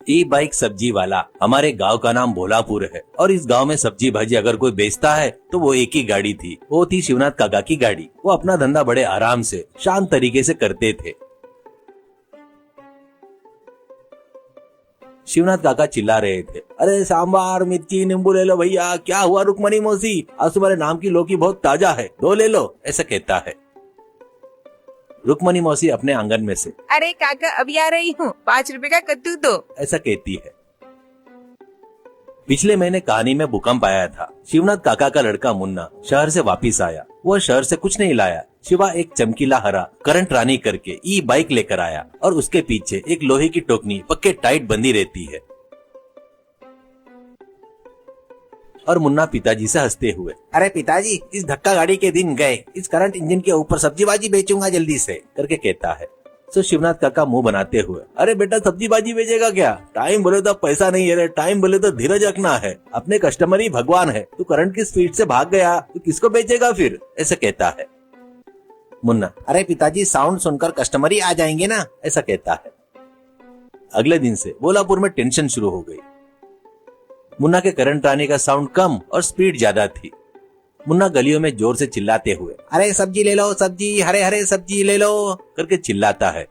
ई bike सब्जी वाला। हमारे गांव का नाम भोलापुर है और इस गांव में सब्जी भाजी अगर कोई बेचता है तो वो एक ही गाड़ी थी। वो थी शिवनाथ काका की गाड़ी। वो अपना धंधा बड़े आराम से शांत तरीके से करते थे। शिवनाथ काका चिल्ला रहे थे, अरे सांबार मिर्ची नींबू ले लो भैया। क्या हुआ रुक्मणी मौसी, आज तुम्हारे नाम की लौकी बहुत ताजा है, दो ले लो, ऐसा कहता है। रुक्मणी मौसी अपने आंगन में से, अरे काका अभी आ रही हूँ, 5 रुपए का कद्दू दो, ऐसा कहती है। पिछले महीने कहानी में भूकंप आया था। शिवनाथ काका का लड़का मुन्ना शहर से वापिस आया। वह शहर से कुछ नहीं लाया सिवा एक चमकीला हरा करंट रानी करके ई बाइक लेकर आया और उसके पीछे एक लोहे की टोकनी पक्के टाइट बंधी रहती है। और मुन्ना पिताजी से हंसते हुए, अरे पिताजी इस धक्का गाड़ी के दिन गए, इस करंट इंजन के ऊपर सब्जी बाजी बेचूंगा जल्दी से, करके कहता है। तो शिवनाथ काका मुंह बनाते हुए, अरे बेटा सब्जी बाजी बेचेगा क्या, टाइम बोले तो पैसा नहीं है रे, टाइम बोले तो धीरज रखना है, अपने कस्टमर ही भगवान है, तू करंट की स्पीड से भाग गया तो किसको बेचेगा फिर, ऐसा कहता है। मुन्ना, अरे पिताजी साउंड सुनकर कस्टमर ही आ जाएंगे ना, ऐसा कहता है। अगले दिन से भोलापुर में टेंशन शुरू हो गई। मुन्ना के करंट आने का साउंड कम और स्पीड ज्यादा थी। मुन्ना गलियों में जोर से चिल्लाते हुए, अरे सब्जी ले लो सब्जी, हरे हरे सब्जी ले लो, करके चिल्लाता है।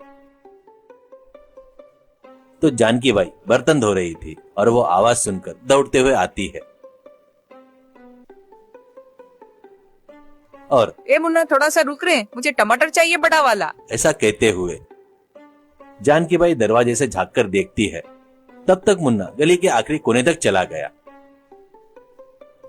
तो जानकी बाई बर्तन धो रही थी और वो आवाज सुनकर दौड़ते हुए आती है और, ए मुन्ना थोड़ा सा रुक रे, मुझे टमाटर चाहिए बड़ा वाला, ऐसा कहते हुए जानकी बाई दरवाजे से झांक कर देखती है। तब तक मुन्ना गली के आखिरी कोने तक चला गया।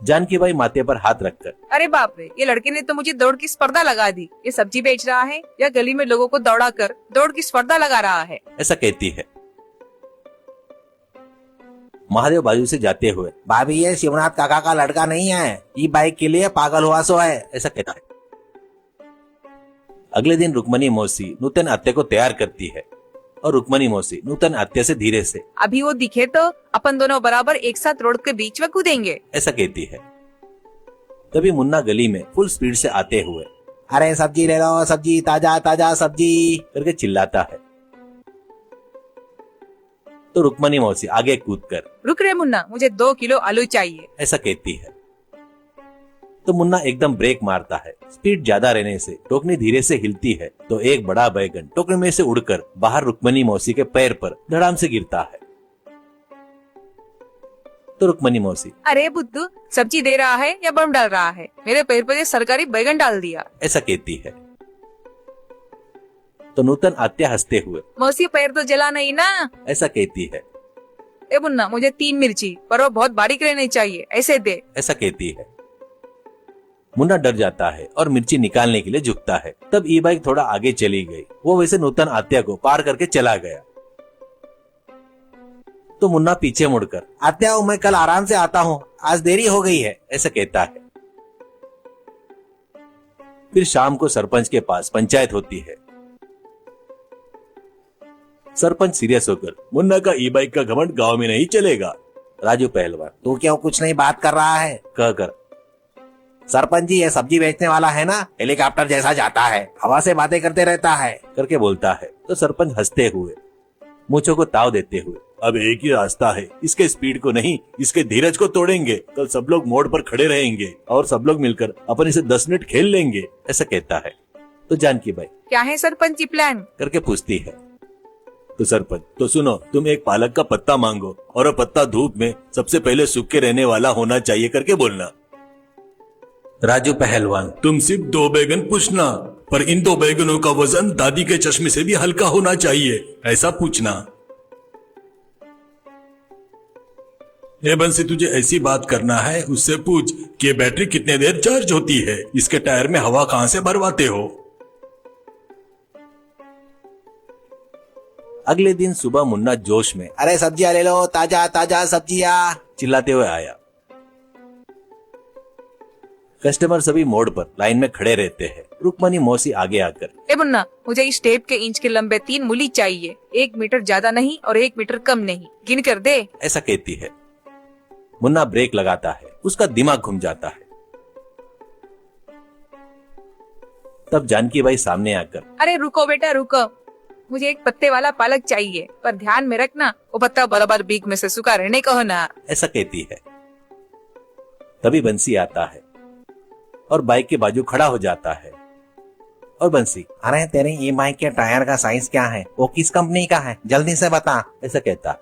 जानकी बाई माथे पर हाथ रखकर, अरे बाप रे, ये लड़के ने तो मुझे दौड़ की स्पर्धा लगा दी। ये सब्जी बेच रहा है या गली में लोगों को दौड़ा कर दौड़ की स्पर्धा लगा रहा है, ऐसा कहती है। महादेव बाजू से जाते हुए, भाभी ये शिवनाथ काका का लड़का नहीं है, ये बाइक के लिए पागल हुआ सो है, ऐसा कहता है। अगले दिन रुक्मणी मौसी नूतन अत्ते को तैयार करती है और रुक्मणी मौसी नूतन अत्ते से धीरे से, अभी वो दिखे तो अपन दोनों बराबर एक साथ रोड के बीच में कूदेंगे, ऐसा कहती है। तभी मुन्ना गली में फुल स्पीड से आते हुए, अरे सब्जी ले लो सब्जी, ताजा ताजा सब्जी, करके चिल्लाता है। तो रुक्मणी मौसी आगे कूदकर, रुक रे मुन्ना, मुझे 2 किलो आलू चाहिए, ऐसा कहती है। तो मुन्ना एकदम ब्रेक मारता है। स्पीड ज्यादा रहने से टोकनी धीरे से हिलती है तो एक बड़ा बैगन टोकनी में से उड़कर बाहर रुक्मणी मौसी के पैर पर धड़ाम से गिरता है। तो रुक्मणी मौसी, अरे बुद्धू सब्जी दे रहा है या बम डाल रहा है, मेरे पैर पर ये सरकारी बैगन डाल दिया, ऐसा कहती है। तो नूतन आत्या हंसते हुए, मौसी पैर तो जला नहीं ना, ऐसा कहती है। ए मुन्ना मुझे 3 मिर्ची, पर वो बहुत बारीक रहनी चाहिए, ऐसे दे, ऐसा कहती है। मुन्ना डर जाता है और मिर्ची निकालने के लिए झुकता है। तब ई बाइक थोड़ा आगे चली गई। वो वैसे नूतन आत्या को पार करके चला गया। तो मुन्ना पीछे मुड़कर, आत्या मैं कल आराम से आता हूँ, आज देरी हो गई है, ऐसा कहता है। फिर शाम को सरपंच के पास पंचायत होती है। सरपंच सीरियस होकर, मुन्ना का ई बाइक का घमंड गांव में नहीं चलेगा। राजू पहलवान, तू क्यों कुछ नहीं बात कर रहा है, कहकर, सरपंच जी ये सब्जी बेचने वाला है ना, हेलीकॉप्टर जैसा जाता है, हवा से बातें करते रहता है, करके बोलता है। तो सरपंच हंसते हुए, मूंछों को ताव देते हुए, अब एक ही रास्ता है, इसके स्पीड को नहीं इसके धीरज को तोड़ेंगे। कल सब लोग मोड़ पर खड़े रहेंगे और सब लोग मिलकर अपन इसे 10 मिनट खेल लेंगे, ऐसा कहता है। तो जानकी बाई, क्या है सरपंच जी प्लान, करके पूछती है। तो सरपंच, तो सुनो, तुम एक पालक का पत्ता मांगो और वो पत्ता धूप में सबसे पहले सूख के रहने वाला होना चाहिए, करके बोलना। राजू पहलवान, तुम सिर्फ 2 बैगन पूछना, पर इन 2 बैगनों का वजन दादी के चश्मे से भी हल्का होना चाहिए, ऐसा पूछना। ए बंसी, तुझे ऐसी बात करना है उससे पूछ कि बैटरी कितने देर चार्ज होती है, इसके टायर में हवा कहां से भरवाते हो। अगले दिन सुबह मुन्ना जोश में, अरे सब्जियां ले लो, ताजा ताजा सब्जियां, चिल्लाते हुए आया। कस्टमर सभी मोड़ पर लाइन में खड़े रहते हैं। रुक्मणी मौसी आगे आकर, ए मुन्ना मुझे इस टेप के इंच के लंबे 3 मूली चाहिए, 1 मीटर ज्यादा नहीं और 1 मीटर कम नहीं, गिन कर दे, ऐसा कहती है। मुन्ना ब्रेक लगाता है, उसका दिमाग घूम जाता है। तब जानकी बाई सामने आकर, अरे रुको बेटा रुको, मुझे एक पत्ते वाला पालक चाहिए, पर ध्यान में रखना वो पत्ता बराबर बीच में से सूखा रहने को ना। ऐसा कहती है। तभी बंसी आता है और बाइक के बाजू खड़ा हो जाता है। और बंसी, अरे तेरे ई बाइक के टायर का साइज क्या है, वो किस कंपनी का है, जल्दी से बता, ऐसा कहता।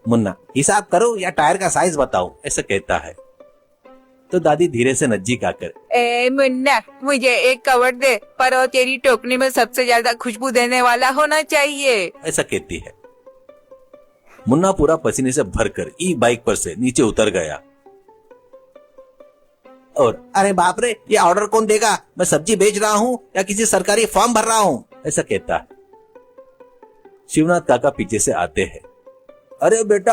मुन्ना, हिसाब करो या टायर का साइज बताओ, ऐसा कहता है। तो दादी धीरे से नज्जी खाकर, ए मुन्ना, मुझे एक कवर दे, पर वो तेरी टोकरी में सबसे ज्यादा खुशबू देने वाला होना चाहिए, ऐसा कहती है। मुन्ना पूरा पसीने से भरकर ई बाइक पर से नीचे उतर गया और अरे बाप रे, ये ऑर्डर कौन देगा, मैं सब्जी बेच रहा हूँ या किसी सरकारी फॉर्म भर रहा हूँ, ऐसा कहता है। शिवनाथ काका पीछे से आते हैं। अरे बेटा,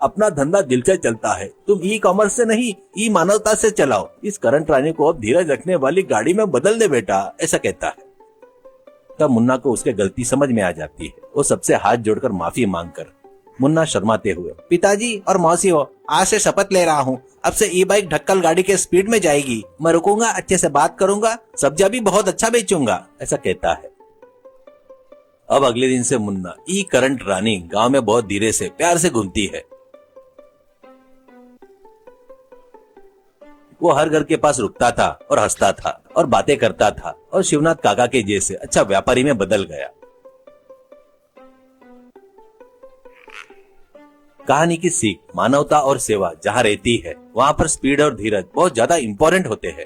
अपना धंधा दिल से चलता है, तुम ई कॉमर्स से नहीं, ई मानवता से चलाओ, इस करंट रानी को अब धीरज रखने वाली गाड़ी में बदल दे बेटा, ऐसा कहता है। तब मुन्ना को उसकी गलती समझ में आ जाती है। वो सबसे हाथ जोड़कर माफी मांगकर मुन्ना शर्माते हुए, पिताजी और मौसी हो, आज से शपथ ले रहा हूँ, अब से ई बाइक ढक्कल गाड़ी के स्पीड में जाएगी, मैं रुकूंगा, अच्छे से बात करूंगा, सब्जियां भी बहुत अच्छा बेचूंगा, ऐसा कहता है। अब अगले दिन से मुन्ना ई करंट रानी गांव में बहुत धीरे से प्यार से घूमती है। वो हर घर के पास रुकता था और हंसता था और बातें करता था और शिवनाथ काका के जैसे अच्छा व्यापारी में बदल गया। कहानी की सीख, मानवता और सेवा जहाँ रहती है, वहाँ पर स्पीड और धीरज बहुत ज्यादा इंपॉर्टेंट होते हैं।